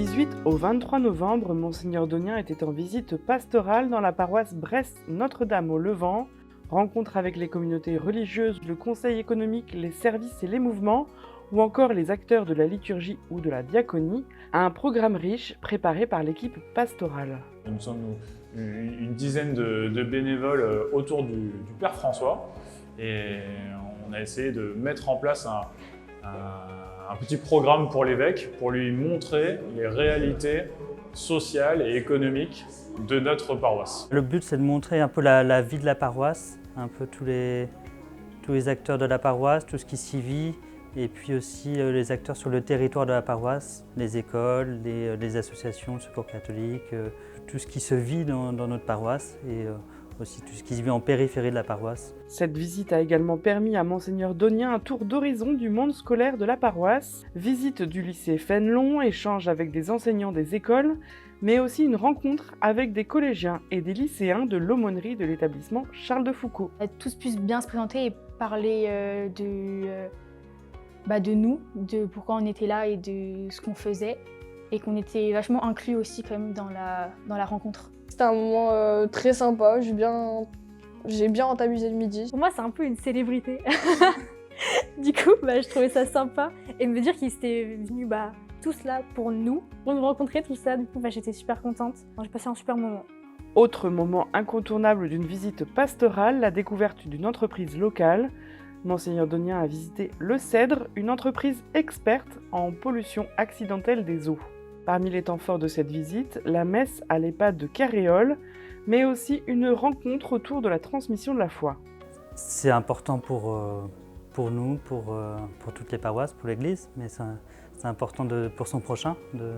18 au 23 novembre, Monseigneur Donien était en visite pastorale dans la paroisse Brest-Notre-Dame au Levant. Rencontre avec les communautés religieuses, le conseil économique, les services et les mouvements, ou encore les acteurs de la liturgie ou de la diaconie, un programme riche préparé par l'équipe pastorale. Nous sommes une dizaine de bénévoles autour du Père François et on a essayé de mettre en place un petit programme pour l'évêque pour lui montrer les réalités sociales et économiques de notre paroisse. Le but, c'est de montrer un peu la vie de la paroisse, un peu tous les acteurs de la paroisse, tout ce qui s'y vit, et puis aussi les acteurs sur le territoire de la paroisse, les écoles, les associations, le secours catholique, tout ce qui se vit dans notre paroisse et aussi tout ce qui se vit en périphérie de la paroisse. Cette visite a également permis à Monseigneur Donien un tour d'horizon du monde scolaire de la paroisse, visite du lycée Fénelon, échange avec des enseignants des écoles, mais aussi une rencontre avec des collégiens et des lycéens de l'aumônerie de l'établissement Charles de Foucault. Tous puissent bien se présenter et parler de nous, de pourquoi on était là et de ce qu'on faisait, et qu'on était vachement inclus aussi quand même dans la rencontre. C'était un moment très sympa, j'ai bien rentabilisé le midi. Pour moi, c'est un peu une célébrité. Du coup, je trouvais ça sympa. Et me dire qu'ils étaient venus tous là pour nous rencontrer, tout ça. Du coup, j'étais super contente. J'ai passé un super moment. Autre moment incontournable d'une visite pastorale, la découverte d'une entreprise locale. Monseigneur Donien a visité Le Cèdre, une entreprise experte en pollution accidentelle des eaux. Parmi les temps forts de cette visite, la messe à l'EHPAD de Carréol, mais aussi une rencontre autour de la transmission de la foi. C'est important pour nous, pour toutes les paroisses, pour l'Église, mais c'est important pour son prochain, de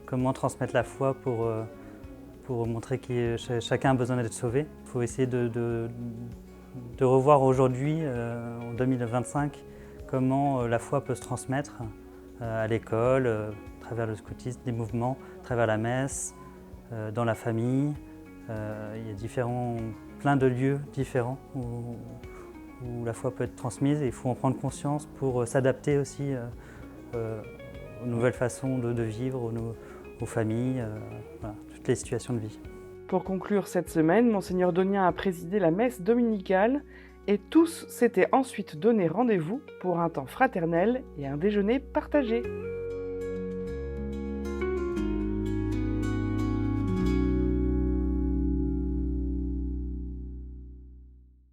comment transmettre la foi pour montrer que chacun a besoin d'être sauvé. Il faut essayer de revoir aujourd'hui, en 2025, comment la foi peut se transmettre à l'école, à travers le scoutisme, des mouvements, à travers la messe, dans la famille. Il y a plein de lieux différents où la foi peut être transmise et il faut en prendre conscience pour s'adapter aussi aux nouvelles façons de vivre, aux familles, toutes les situations de vie. Pour conclure cette semaine, Monseigneur Donien a présidé la messe dominicale et tous s'étaient ensuite donné rendez-vous pour un temps fraternel et un déjeuner partagé.